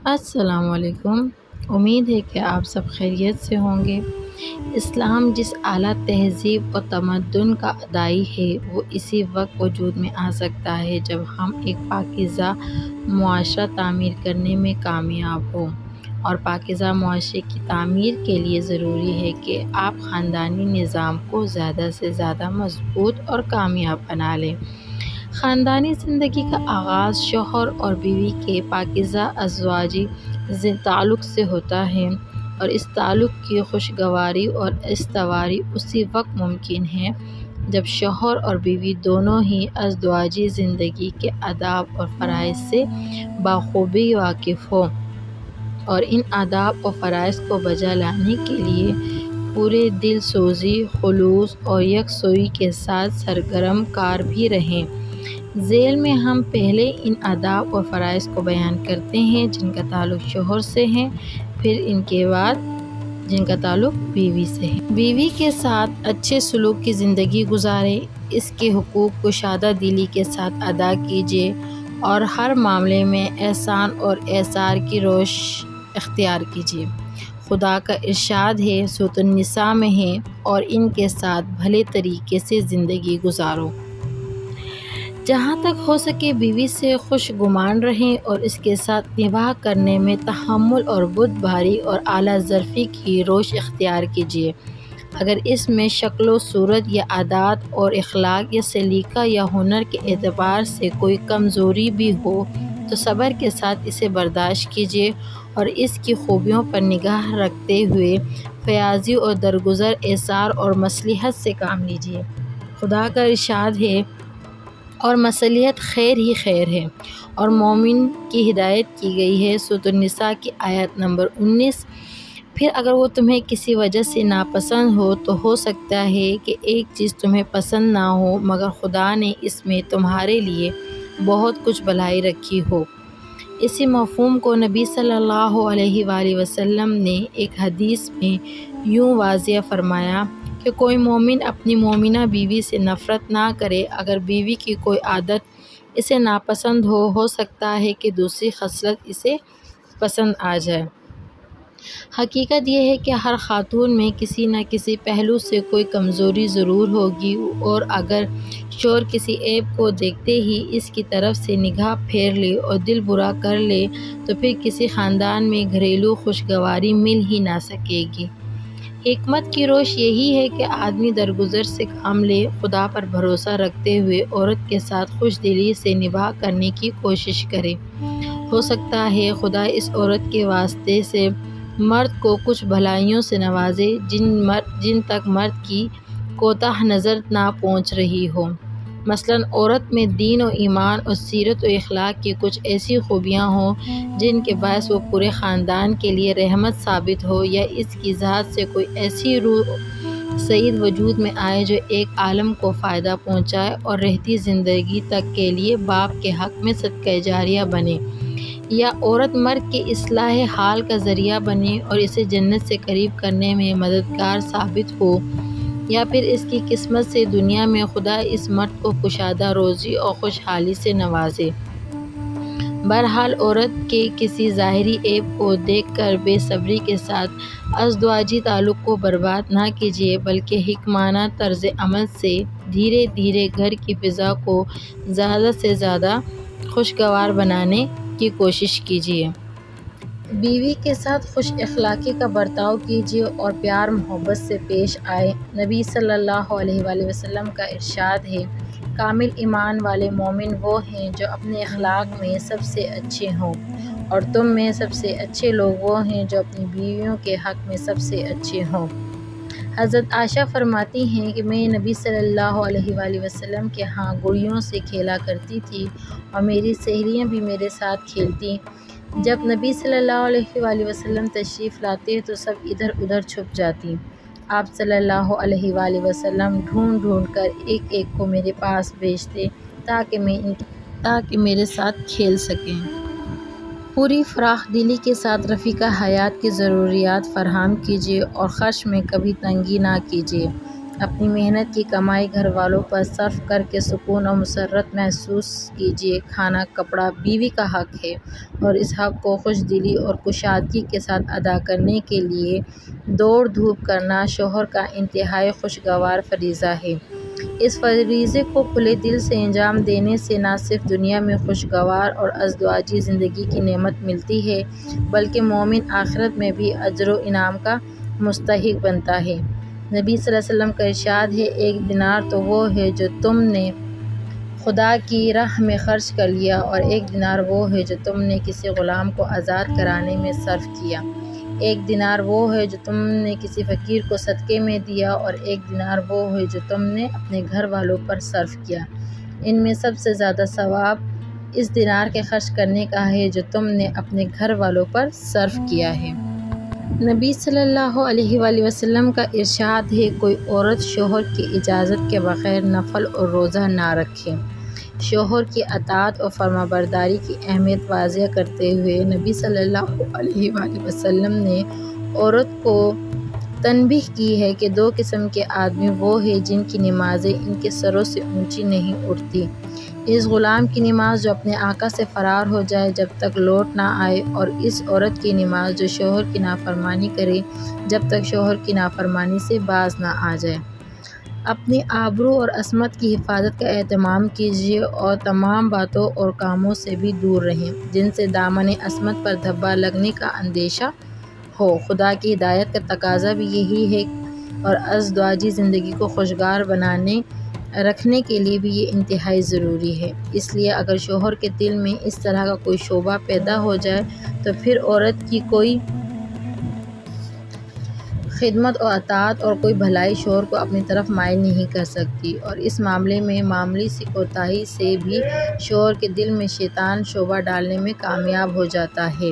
السلام علیکم۔ امید ہے کہ آپ سب خیریت سے ہوں گے۔ اسلام جس اعلیٰ تہذیب و تمدن کا داعی ہے وہ اسی وقت وجود میں آ سکتا ہے جب ہم ایک پاکیزہ معاشرہ تعمیر کرنے میں کامیاب ہوں، اور پاکیزہ معاشرے کی تعمیر کے لیے ضروری ہے کہ آپ خاندانی نظام کو زیادہ سے زیادہ مضبوط اور کامیاب بنا لیں۔ خاندانی زندگی کا آغاز شوہر اور بیوی کے پاکیزہ ازدواجی تعلق سے ہوتا ہے، اور اس تعلق کی خوشگواری اور استواری اسی وقت ممکن ہے جب شوہر اور بیوی دونوں ہی ازدواجی زندگی کے آداب اور فرائض سے بخوبی واقف ہوں، اور ان آداب و فرائض کو بجا لانے کے لیے پورے دل سوزی، خلوص اور یکسوئی کے ساتھ سرگرم کار بھی رہیں۔ ذیل میں ہم پہلے ان آداب و فرائض کو بیان کرتے ہیں جن کا تعلق شوہر سے ہے، پھر ان کے بعد جن کا تعلق بیوی سے ہے۔ بیوی کے ساتھ اچھے سلوک کی زندگی گزاریں، اس کے حقوق کو شادہ دلی کے ساتھ ادا کیجیے، اور ہر معاملے میں احسان اور ایثار کی روش اختیار کیجیے۔ خدا کا ارشاد ہے، سورۃ النساء میں ہے، اور ان کے ساتھ بھلے طریقے سے زندگی گزارو۔ جہاں تک ہو سکے بیوی سے خوش گمان رہیں اور اس کے ساتھ نباہ کرنے میں تحمل اور بردباری اور اعلیٰ ظرفی کی روش اختیار کیجیے۔ اگر اس میں شکل و صورت یا عادات اور اخلاق یا سلیقہ یا ہنر کے اعتبار سے کوئی کمزوری بھی ہو تو صبر کے ساتھ اسے برداشت کیجیے، اور اس کی خوبیوں پر نگاہ رکھتے ہوئے فیاضی اور درگزر ایثار اور مصلحت سے کام لیجیے۔ خدا کا ارشاد ہے، اور مصلحت خیر ہی خیر ہے، اور مومن کی ہدایت کی گئی ہے۔ سورۃ النساء کی آیت نمبر 19۔ پھر اگر وہ تمہیں کسی وجہ سے ناپسند ہو تو ہو سکتا ہے کہ ایک چیز تمہیں پسند نہ ہو، مگر خدا نے اس میں تمہارے لیے بہت کچھ بھلائی رکھی ہو۔ اسی مفہوم کو نبی صلی اللہ علیہ وآلہ وسلم نے ایک حدیث میں یوں واضح فرمایا کہ کوئی مومن اپنی مومنہ بیوی سے نفرت نہ کرے۔ اگر بیوی کی کوئی عادت اسے ناپسند ہو سکتا ہے کہ دوسری خصلت اسے پسند آ جائے۔ حقیقت یہ ہے کہ ہر خاتون میں کسی نہ کسی پہلو سے کوئی کمزوری ضرور ہوگی، اور اگر شوہر کسی عیب کو دیکھتے ہی اس کی طرف سے نگاہ پھیر لے اور دل برا کر لے تو پھر کسی خاندان میں گھریلو خوشگواری مل ہی نہ سکے گی۔ حکمت کی روش یہی ہے کہ آدمی درگزر سے کام لے، خدا پر بھروسہ رکھتے ہوئے عورت کے ساتھ خوش دلی سے نباہ کرنے کی کوشش کرے۔ ہو سکتا ہے خدا اس عورت کے واسطے سے مرد کو کچھ بھلائیوں سے نوازے جن تک مرد کی کوتاہ نظر نہ پہنچ رہی ہو۔ مثلاً عورت میں دین و ایمان اور سیرت و اخلاق کی کچھ ایسی خوبیاں ہوں جن کے باعث وہ پورے خاندان کے لیے رحمت ثابت ہو، یا اس کی ذات سے کوئی ایسی روح سعید وجود میں آئے جو ایک عالم کو فائدہ پہنچائے اور رہتی زندگی تک کے لیے باپ کے حق میں صدقہ جاریہ بنے، یا عورت مرد کے اصلاح حال کا ذریعہ بنے اور اسے جنت سے قریب کرنے میں مددگار ثابت ہو، یا پھر اس کی قسمت سے دنیا میں خدا اس مرد کو کشادہ روزی اور خوشحالی سے نوازے۔ بہرحال عورت کے کسی ظاہری عیب کو دیکھ کر بے صبری کے ساتھ ازدواجی تعلق کو برباد نہ کیجیے، بلکہ حکمانہ طرز عمل سے دھیرے دھیرے گھر کی فضا کو زیادہ سے زیادہ خوشگوار بنانے کی کوشش کیجیے۔ بیوی کے ساتھ خوش اخلاقی کا برتاؤ کیجیے اور پیار محبت سے پیش آئے۔ نبی صلی اللہ علیہ وآلہ وسلم کا ارشاد ہے، کامل ایمان والے مومن وہ ہیں جو اپنے اخلاق میں سب سے اچھے ہوں، اور تم میں سب سے اچھے لوگ وہ ہیں جو اپنی بیویوں کے حق میں سب سے اچھے ہوں۔ حضرت عائشہ فرماتی ہیں کہ میں نبی صلی اللہ علیہ وآلہ وسلم کے ہاں گڑیوں سے کھیلا کرتی تھی، اور میری سہیلیاں بھی میرے ساتھ کھیلتیں۔ جب نبی صلی اللہ علیہ وآلہ وسلم تشریف لاتے تو سب ادھر ادھر چھپ جاتی۔ آپ صلی اللہ علیہ وآلہ وسلم ڈھونڈ ڈھونڈ کر ایک ایک کو میرے پاس بھیجتے تاکہ میرے ساتھ کھیل سکیں۔ پوری فراخ دلی کے ساتھ رفیقہ حیات کی ضروریات فراہم کیجیے اور خرچ میں کبھی تنگی نہ کیجیے۔ اپنی محنت کی کمائی گھر والوں پر صرف کر کے سکون اور مسرت محسوس کیجیے۔ کھانا، کپڑا بیوی کا حق ہے اور اس حق کو خوش دلی اور کشادگی کے ساتھ ادا کرنے کے لیے دوڑ دھوپ کرنا شوہر کا انتہائی خوشگوار فریضہ ہے۔ اس فریضے کو کھلے دل سے انجام دینے سے نہ صرف دنیا میں خوشگوار اور ازدواجی زندگی کی نعمت ملتی ہے بلکہ مومن آخرت میں بھی اجر و انعام کا مستحق بنتا ہے۔ نبی صلی اللہ علیہ وسلم کا ارشاد ہے، ایک دینار تو وہ ہے جو تم نے خدا کی راہ میں خرچ کر لیا اور ایک دینار وہ ہے جو تم نے کسی غلام کو آزاد کرانے میں صرف کیا۔ ایک دینار وہ ہے جو تم نے کسی فقیر کو صدقے میں دیا اور ایک دینار وہ ہے جو تم نے اپنے گھر والوں پر صرف کیا۔ ان میں سب سے زیادہ ثواب اس دینار کے خرچ کرنے کا ہے جو تم نے اپنے گھر والوں پر صرف کیا ہے۔ نبی صلی اللہ علیہ وآلہ وسلم کا ارشاد ہے، کوئی عورت شوہر کی اجازت کے بغیر نفل اور روزہ نہ رکھے۔ شوہر کی اطاعت اور فرمانبرداری کی اہمیت واضح کرتے ہوئے نبی صلی اللہ علیہ وآلہ وسلم نے عورت کو تنبیہ کی ہے کہ دو قسم کے آدمی وہ ہیں جن کی نمازیں ان کے سروں سے اونچی نہیں اٹھتی، اس غلام کی نماز جو اپنے آقا سے فرار ہو جائے جب تک لوٹ نہ آئے، اور اس عورت کی نماز جو شوہر کی نافرمانی کرے جب تک شوہر کی نافرمانی سے باز نہ آ جائے۔ اپنی آبرو اور عصمت کی حفاظت کا اہتمام کیجیے اور تمام باتوں اور کاموں سے بھی دور رہیں جن سے دامن عصمت پر دھبا لگنے کا اندیشہ ہو۔ خدا کی ہدایت کا تقاضا بھی یہی ہے اور ازدواجی زندگی کو خوشگوار بنانے رکھنے کے لیے بھی یہ انتہائی ضروری ہے۔ اس لیے اگر شوہر کے دل میں اس طرح کا کوئی شبہ پیدا ہو جائے تو پھر عورت کی کوئی خدمت اور اطاعت اور کوئی بھلائی شوہر کو اپنی طرف مائل نہیں کر سکتی، اور اس معاملے میں معمولی سی کوتاہی سے بھی شوہر کے دل میں شیطان شبہ ڈالنے میں کامیاب ہو جاتا ہے۔